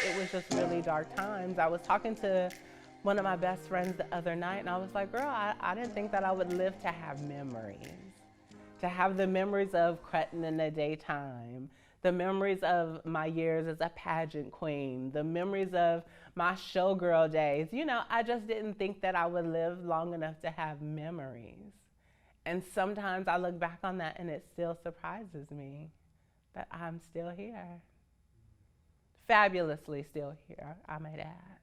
It was just really dark times. I was talking to one of my best friends the other night, and I was like, girl, I didn't think that I would live to have memories. To have the memories of Cretin in the daytime, the memories of my years as a pageant queen, the memories of my showgirl days. You know, I just didn't think that I would live long enough to have memories. And sometimes I look back on that and it still surprises me that I'm still here. Fabulously still here, I might add.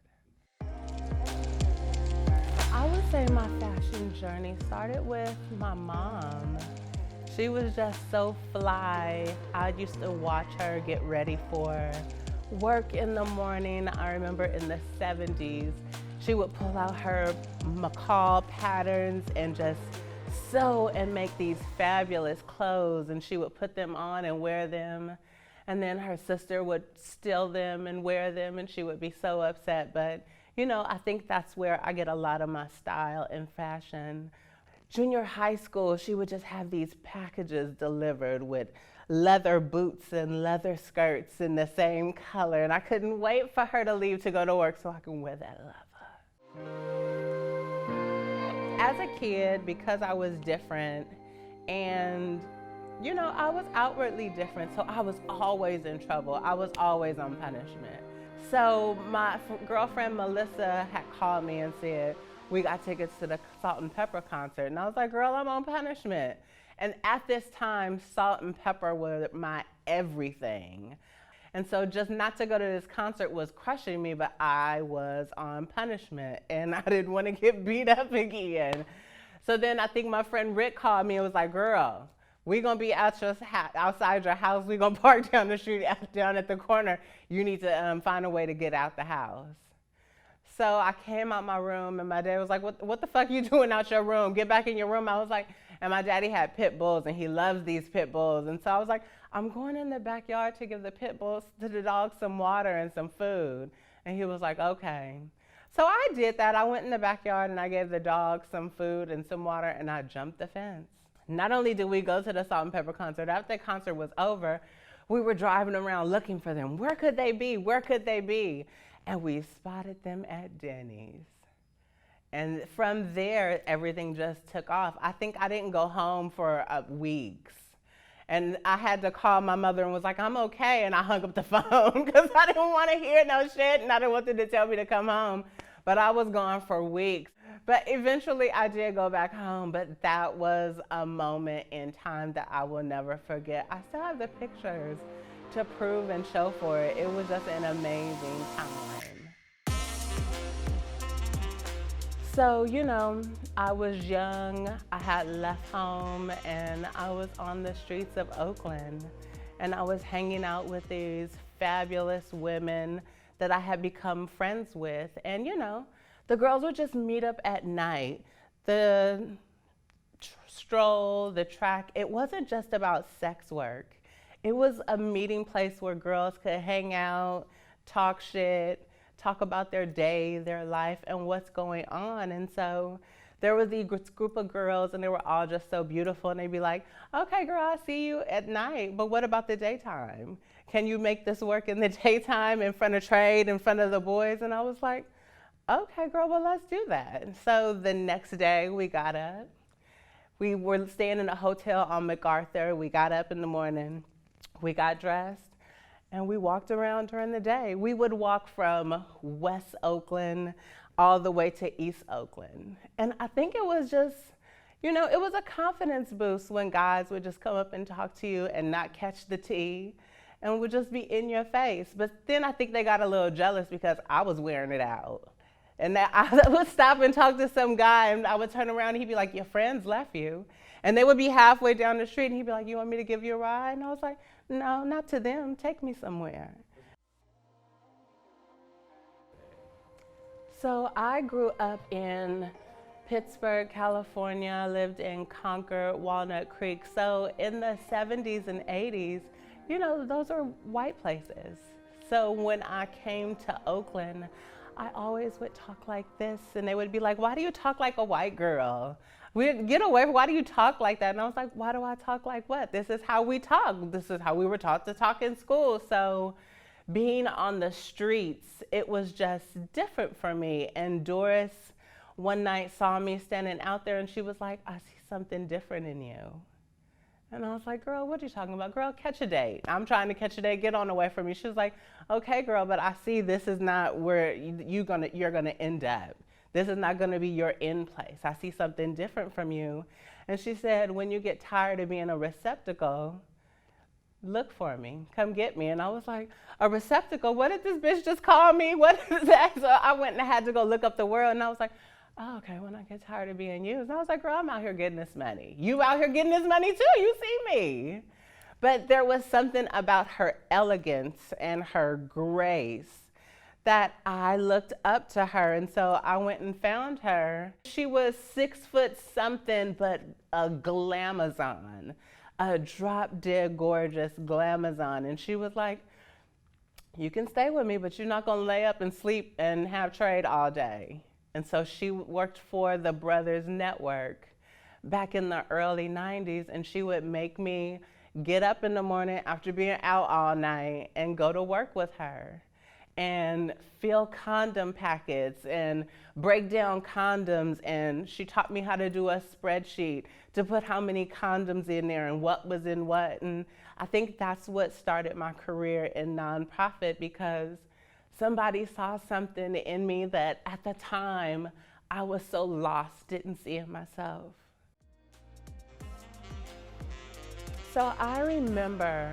I would say my fashion journey started with my mom. She was just so fly. I used to watch her get ready for work in the morning. I remember in the 70s, she would pull out her McCree patterns and just sew and make these fabulous clothes, and she would put them on and wear them. And then her sister would steal them and wear them, and she would be so upset. But, you know, I think that's where I get a lot of my style and fashion. Junior high school, she would just have these packages delivered with leather boots and leather skirts in the same color. And I couldn't wait for her to leave to go to work so I can wear that leather. As a kid, because I was different and you know, I was outwardly different, so I was always in trouble. I was always on punishment. So my girlfriend Melissa had called me and said, we got tickets to the Salt N Pepa concert. And I was like, girl, I'm on punishment. And at this time, Salt N Pepa was my everything. And so just not to go to this concert was crushing me, but I was on punishment and I didn't want to get beat up again. So then I think my friend Rick called me and was like, girl, we're gonna be outside your house. We're gonna park down the street, down at the corner. You need to find a way to get out the house. So I came out my room and my dad was like, what the fuck you doing out your room? Get back in your room. I was like, and my daddy had pit bulls and he loves these pit bulls. And so I was like, I'm going in the backyard to give the pit bulls, to the dogs, some water and some food. And he was like, okay. So I did that. I went in the backyard and I gave the dogs some food and some water and I jumped the fence. Not only did we go to the Salt N Pepa concert, after the concert was over, we were driving around looking for them. Where could they be? Where could they be? And we spotted them at Denny's. And from there, everything just took off. I think I didn't go home for weeks. And I had to call my mother and was like, I'm okay. And I hung up the phone because I didn't want to hear no shit and I didn't want them to tell me to come home. But I was gone for weeks. But eventually I did go back home, but that was a moment in time that I will never forget. I still have the pictures to prove and show for it. It was just an amazing time. So, you know, I was young, I had left home, and I was on the streets of Oakland. And I was hanging out with these fabulous women that I had become friends with. And, you know, the girls would just meet up at night. The stroll, the track, it wasn't just about sex work. It was a meeting place where girls could hang out, talk shit, talk about their day, their life, and what's going on. And so there was a group of girls and they were all just so beautiful. And they'd be like, okay, girl, I'll see you at night, but what about the daytime? Can you make this work in the daytime in front of trade, in front of the boys? And I was like, okay, girl, well, let's do that. And so the next day we got up. We were staying in a hotel on MacArthur. We got up in the morning, we got dressed, and we walked around during the day. We would walk from West Oakland all the way to East Oakland. And I think it was just, you know, it was a confidence boost when guys would just come up and talk to you and not catch the tea and would just be in your face. But then I think they got a little jealous because I was wearing it out. And that I would stop and talk to some guy and I would turn around and he'd be like, your friends left you. And they would be halfway down the street and he'd be like, you want me to give you a ride? And I was like, no, not to them, take me somewhere. So I grew up in Pittsburgh, California, lived in Concord, Walnut Creek. So in the 70s and 80s, you know, those are white places. So when I came to Oakland, I always would talk like this. And they would be like, why do you talk like a white girl? We'd get away from, why do you talk like that? And I was like, why do I talk like what? This is how we talk. This is how we were taught to talk in school. So being on the streets, it was just different for me. And Doris one night saw me standing out there and she was like, I see something different in you. And I was like, girl, what are you talking about? Girl, catch a date. I'm trying to catch a date, get on away from me. She was like, okay, girl, but I see this is not where you're gonna end up. This is not gonna be your end place. I see something different from you. And she said, when you get tired of being a receptacle, look for me, come get me. And I was like, a receptacle? What did this bitch just call me? What is that? So I went and I had to go look up the word, and I was like, oh, okay, when I get tired of being used. And I was like, girl, I'm out here getting this money. You out here getting this money too, you see me. But there was something about her elegance and her grace that I looked up to her. And so I went and found her. She was 6 foot something, but a glamazon, a drop dead gorgeous glamazon. And she was like, you can stay with me, but you're not gonna lay up and sleep and have trade all day. And so she worked for the Brothers Network back in the early 90s, and she would make me get up in the morning after being out all night and go to work with her and fill condom packets and break down condoms. And she taught me how to do a spreadsheet to put how many condoms in there and what was in what. And I think that's what started my career in nonprofit, because somebody saw something in me that at the time I was so lost, didn't see in myself. So I remember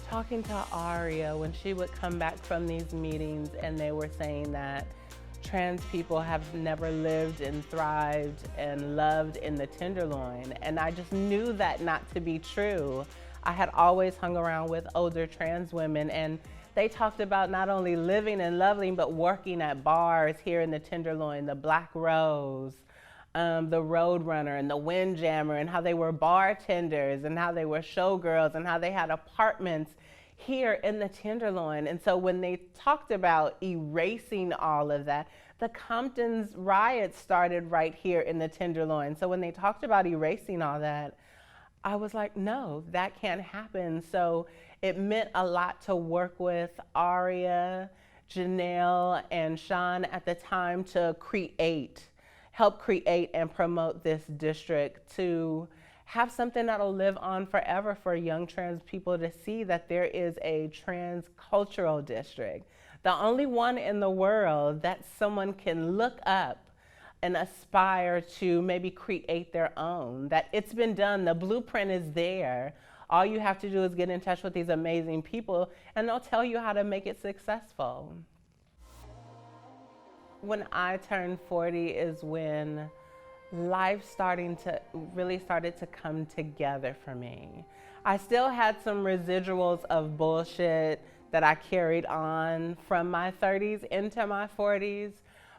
talking to Aria when she would come back from these meetings and they were saying that trans people have never lived and thrived and loved in the Tenderloin. And I just knew that not to be true. I had always hung around with older trans women, and they talked about not only living and loving, but working at bars here in the Tenderloin, the Black Rose, the Roadrunner and the Windjammer, and how they were bartenders and how they were showgirls and how they had apartments here in the Tenderloin. And so when they talked about erasing all of that, the Compton's riots started right here in the Tenderloin. So when they talked about erasing all that, I was like, no, that can't happen. So it meant a lot to work with Aria, Janelle, and Sean at the time to help create and promote this district, to have something that'll live on forever for young trans people to see that there is a trans cultural district, the only one in the world that someone can look up and aspire to maybe create their own, that it's been done, the blueprint is there. All you have to do is get in touch with these amazing people and they'll tell you how to make it successful. When I turned 40 is when life really started to come together for me. I still had some residuals of bullshit that I carried on from my 30s into my 40s,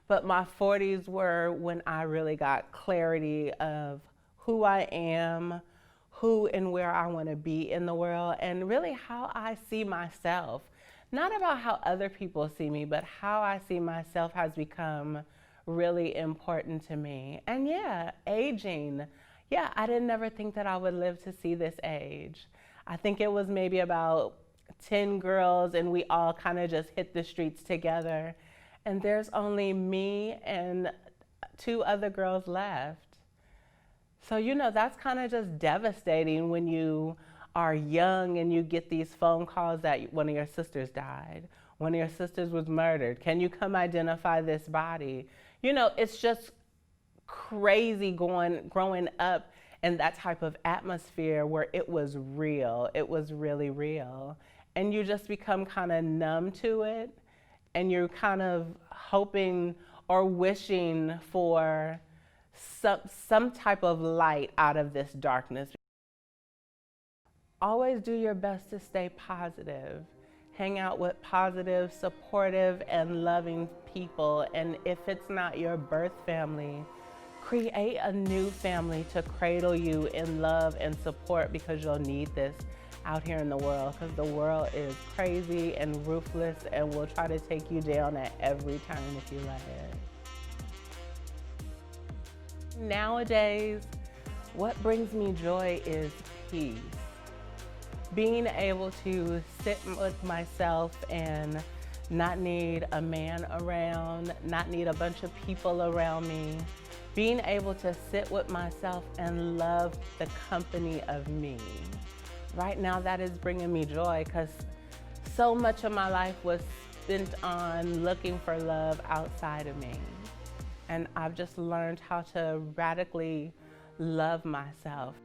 but my 40s were when I really got clarity of who I am, who and where I want to be in the world, and really how I see myself. Not about how other people see me, but how I see myself has become really important to me. And yeah, aging. Yeah, I didn't ever think that I would live to see this age. I think it was maybe about 10 girls and we all kind of just hit the streets together. And there's only me and 2 other girls left. So, you know, that's kind of just devastating when you are young and you get these phone calls that one of your sisters died, one of your sisters was murdered. Can you come identify this body? You know, it's just crazy growing up in that type of atmosphere where it was real. It was really real. And you just become kind of numb to it, and you're kind of hoping or wishing for some type of light out of this darkness. Always do your best to stay positive. Hang out with positive, supportive, and loving people. And if it's not your birth family, create a new family to cradle you in love and support, because you'll need this out here in the world, because the world is crazy and ruthless and will try to take you down at every turn if you let it. Nowadays, what brings me joy is peace. Being able to sit with myself and not need a man around, not need a bunch of people around me. Being able to sit with myself and love the company of me. Right now, that is bringing me joy, because so much of my life was spent on looking for love outside of me. And I've just learned how to radically love myself.